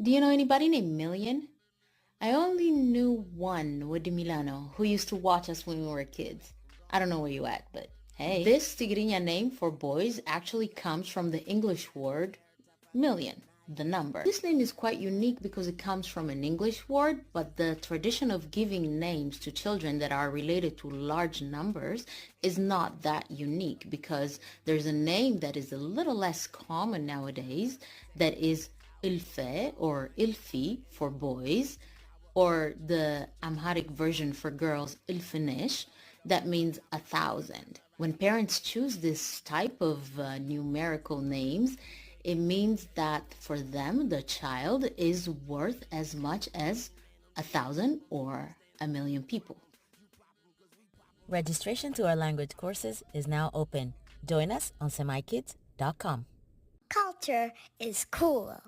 Do you know anybody named Million? I only knew one with Milano who used to watch us when we were kids. I don't know where you at, but hey. This Tigrinya name for boys actually comes from the English word million, the number. This name is quite unique because it comes from an English word, but the tradition of giving names to children that are related to large numbers is not that unique because there's a name that is a little less common nowadays that is Ilfe or Ilfi for boys, or the Amharic version for girls, Ilfinish, that means 1,000. When parents choose this type of numerical names, it means that for them, the child is worth as much as 1,000 or 1,000,000 people. Registration to our language courses is now open. Join us on semikids.com. Culture is cool.